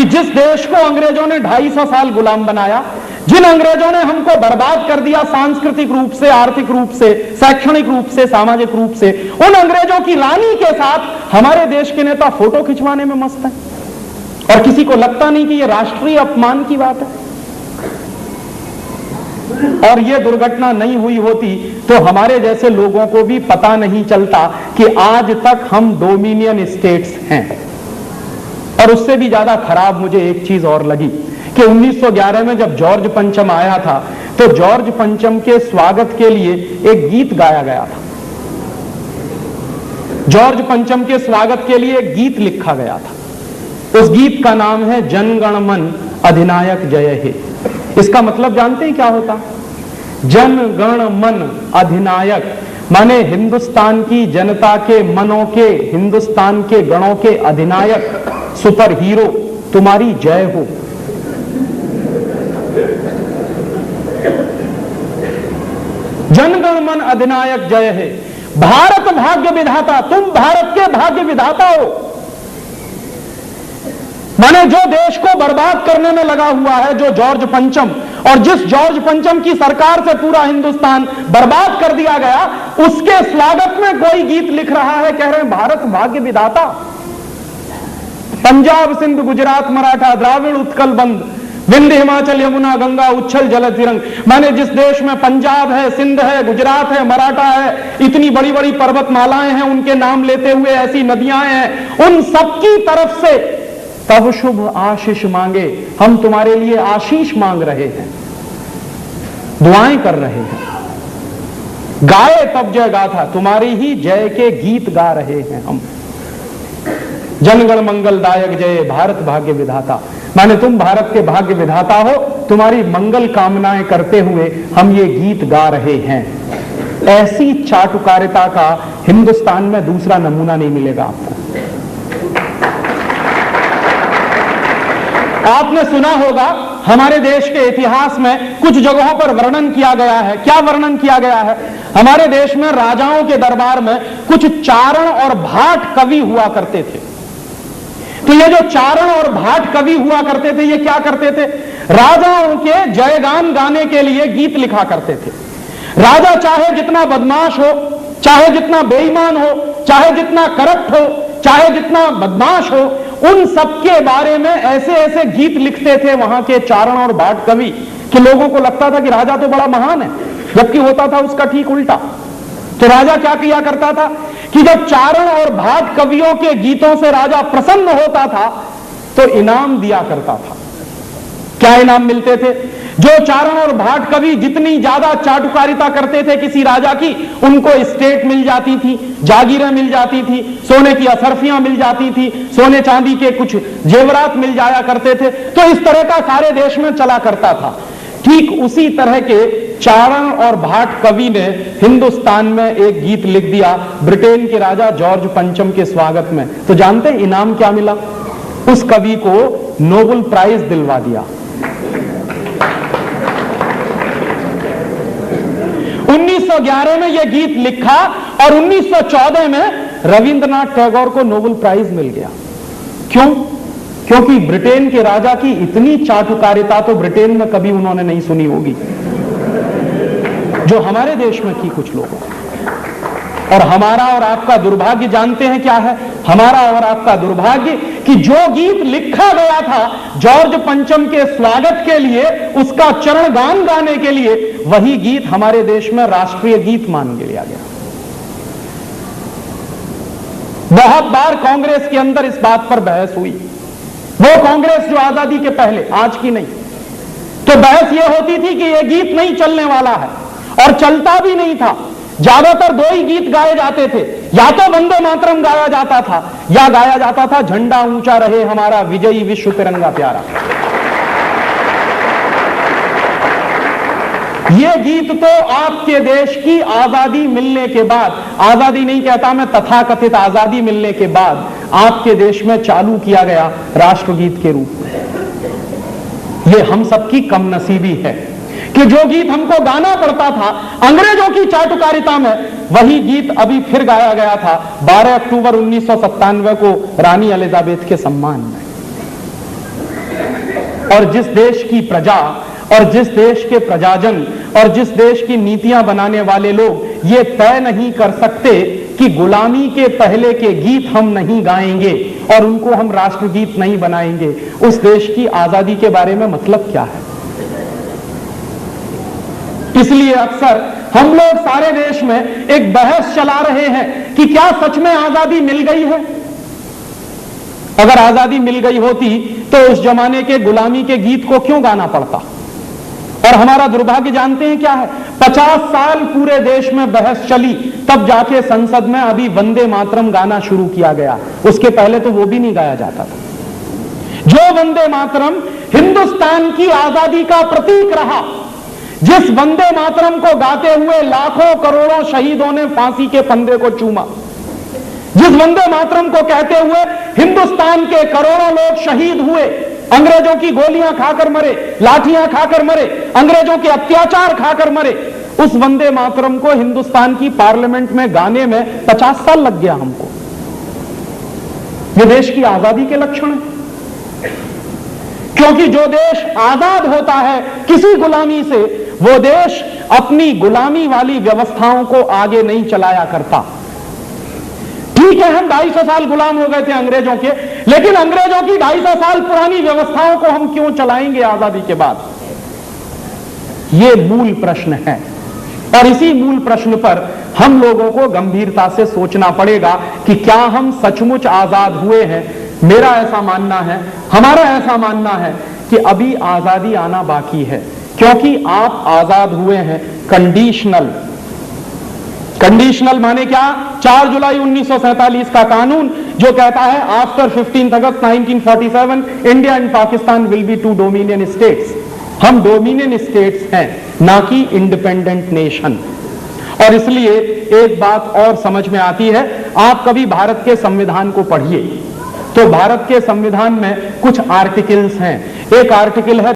जिस देश को अंग्रेजों ने 250 साल गुलाम बनाया, जिन अंग्रेजों ने हमको बर्बाद कर दिया सांस्कृतिक रूप से, आर्थिक रूप से, शैक्षणिक रूप से, सामाजिक रूप से, उन अंग्रेजों की रानी के साथ हमारे देश के नेता फोटो खिंचवाने में मस्त हैं और किसी को लगता नहीं कि यह राष्ट्रीय अपमान की बात है। और यह दुर्घटना नहीं हुई होती तो हमारे जैसे लोगों को भी पता नहीं चलता कि आज तक हम डोमिनियन स्टेट्स हैं। और उससे भी ज्यादा खराब मुझे एक चीज और लगी कि 1911 में जब जॉर्ज पंचम आया था तो जॉर्ज पंचम के स्वागत के लिए एक गीत गाया गया था। जॉर्ज पंचम के स्वागत के लिए एक गीत लिखा गया था। उस गीत का नाम है जन गण मन अधिनायक जय हे। इसका मतलब जानते हैं क्या होता? जन गण मन अधिनायक माने हिंदुस्तान की जनता के मनों के, हिंदुस्तान के गणों के अधिनायक, सुपर हीरो तुम्हारी जय हो। जनगण मन अधिनायक जय है। भारत भाग्य विधाता, तुम भारत के भाग्य विधाता हो। माने जो देश को बर्बाद करने में लगा हुआ है, जो जॉर्ज पंचम, और जिस जॉर्ज पंचम की सरकार से पूरा हिंदुस्तान बर्बाद कर दिया गया, उसके स्वागत में कोई गीत लिख रहा है, कह रहे हैं भारत भाग्य विधाता। पंजाब सिंध गुजरात मराठा द्राविड़ उत्कल बंद, विंध्य हिमाचल यमुना गंगा उच्छल जल तिरंग। माने जिस देश में पंजाब है, सिंध है, गुजरात है, मराठा है, इतनी बड़ी बड़ी पर्वतमालाएं हैं, उनके नाम लेते हुए ऐसी नदियां हैं, उन सबकी तरफ से तब शुभ आशीष मांगे, हम तुम्हारे लिए आशीष मांग रहे हैं, दुआएं कर रहे हैं। गाए तब जय गाथा, तुम्हारी ही जय के गीत गा रहे हैं हम। जनगण मंगलदायक जय, भारत भाग्य विधाता। माने तुम भारत के भाग्य विधाता हो, तुम्हारी मंगल कामनाएं करते हुए हम ये गीत गा रहे हैं। ऐसी चाटुकारिता का हिंदुस्तान में दूसरा नमूना नहीं मिलेगा आपको। आपने सुना होगा हमारे देश के इतिहास में कुछ जगहों पर वर्णन किया गया है। क्या वर्णन किया गया है? हमारे देश में राजाओं के दरबार में कुछ चारण और भाट कवि हुआ करते थे। तो ये जो चारण और भाट कवि हुआ करते थे, ये क्या करते थे? राजाओं के जयगान गाने के लिए गीत लिखा करते थे। राजा चाहे जितना बदमाश हो, चाहे जितना बेईमान हो, चाहे जितना करप्ट हो, चाहे जितना बदमाश हो, उन सबके बारे में ऐसे ऐसे गीत लिखते थे वहां के चारण और भाट कवि कि लोगों को लगता था कि राजा तो बड़ा महान है, जबकि होता था उसका ठीक उल्टा। तो राजा क्या किया करता था कि जब चारण और भाट कवियों के गीतों से राजा प्रसन्न होता था तो इनाम दिया करता था। क्या इनाम मिलते थे? जो चारण और भाट कवि जितनी ज्यादा चाटुकारिता करते थे किसी राजा की, उनको एस्टेट मिल जाती थी, जागीरें मिल जाती थी, सोने की असरफियां मिल जाती थी, सोने चांदी के कुछ जेवरात मिल जाया करते थे। तो इस तरह का सारे देश में चला करता था। ठीक उसी तरह के चारण और भाट कवि ने हिंदुस्तान में एक गीत लिख दिया ब्रिटेन के राजा जॉर्ज पंचम के स्वागत में। तो जानते हैं इनाम क्या मिला? उस कवि को नोबेल प्राइज दिलवा दिया। 1911 में यह गीत लिखा और 1914 में रविंद्रनाथ टैगोर को नोबेल प्राइज मिल गया। क्यों? क्योंकि ब्रिटेन के राजा की इतनी चाटुकारिता तो ब्रिटेन में कभी उन्होंने नहीं सुनी होगी जो हमारे देश में की कुछ लोगों। और हमारा और आपका दुर्भाग्य जानते हैं क्या है? हमारा और आपका दुर्भाग्य कि जो गीत लिखा गया था जॉर्ज पंचम के स्वागत के लिए, उसका चरण गान गाने के लिए, वही गीत हमारे देश में राष्ट्रीय गीत मान लिया गया। बहुत बार कांग्रेस के अंदर इस बात पर बहस हुई। वो कांग्रेस जो आजादी के पहले, आज की नहीं। तो बहस यह होती थी कि यह गीत नहीं चलने वाला है, और चलता भी नहीं था। ज्यादातर दो ही गीत गाए जाते थे, या तो वंदे मातरम गाया जाता था या गाया जाता था झंडा ऊंचा रहे हमारा विजयी विश्व तिरंगा प्यारा। ये गीत तो आपके देश की आजादी मिलने के बाद, आजादी नहीं कहता मैं, तथाकथित आजादी मिलने के बाद आपके देश में चालू किया गया राष्ट्रगीत के रूप में। ये हम सबकी कमनसीबी है कि जो गीत हमको गाना पड़ता था अंग्रेजों की चाटुकारिता में, वही गीत अभी फिर गाया गया था 12 अक्टूबर 1997 को रानी एलिजाबेथ के सम्मान में। और जिस देश की प्रजा और जिस देश के प्रजाजन और जिस देश की नीतियां बनाने वाले लोग ये तय नहीं कर सकते कि गुलामी के पहले के गीत हम नहीं गाएंगे और उनको हम राष्ट्रगीत नहीं बनाएंगे, उस देश की आजादी के बारे में मतलब क्या है? इसलिए अक्सर हम लोग सारे देश में एक बहस चला रहे हैं कि क्या सच में आजादी मिल गई है? अगर आजादी मिल गई होती तो उस जमाने के गुलामी के गीत को क्यों गाना पड़ता? और हमारा दुर्भाग्य जानते हैं क्या है? 50 साल पूरे देश में बहस चली, तब जाके संसद में अभी वंदे मातरम गाना शुरू किया गया। उसके पहले तो वो भी नहीं गाया जाता था। जो वंदे मातरम हिंदुस्तान की आजादी का प्रतीक रहा, जिस वंदे मातरम को गाते हुए लाखों करोड़ों शहीदों ने फांसी के फंदे को चूमा, जिस वंदे मातरम को कहते हुए हिंदुस्तान के करोड़ों लोग शहीद हुए, अंग्रेजों की गोलियां खाकर मरे, लाठियां खाकर मरे, अंग्रेजों के अत्याचार खाकर मरे, उस वंदे मातरम को हिंदुस्तान की पार्लियामेंट में गाने में 50 साल लग गया हमको। ये देश की आजादी के लक्षण है। क्योंकि जो देश आजाद होता है किसी गुलामी से, वो देश अपनी गुलामी वाली व्यवस्थाओं को आगे नहीं चलाया करता। ठीक है, हम 250 साल गुलाम हो गए थे अंग्रेजों के, लेकिन अंग्रेजों की 250 साल पुरानी व्यवस्थाओं को हम क्यों चलाएंगे आजादी के बाद? यह मूल प्रश्न है और इसी मूल प्रश्न पर हम लोगों को गंभीरता से सोचना पड़ेगा कि क्या हम सचमुच आजाद हुए हैं। मेरा ऐसा मानना है, हमारा ऐसा मानना है कि अभी आजादी आना बाकी है, क्योंकि आप आजाद हुए हैं कंडीशनल। कंडीशनल माने क्या? 4 जुलाई 1947 का कानून जो कहता है after 15 August 1947 India and Pakistan will be 2 dominion states. हम डोमिनियन स्टेट्स हैं, ना कि इंडिपेंडेंट नेशन। और इसलिए एक बात और समझ में आती है, आप कभी भारत के संविधान को पढ़िए तो भारत के संविधान में कुछ आर्टिकल्स हैं। एक आर्टिकल है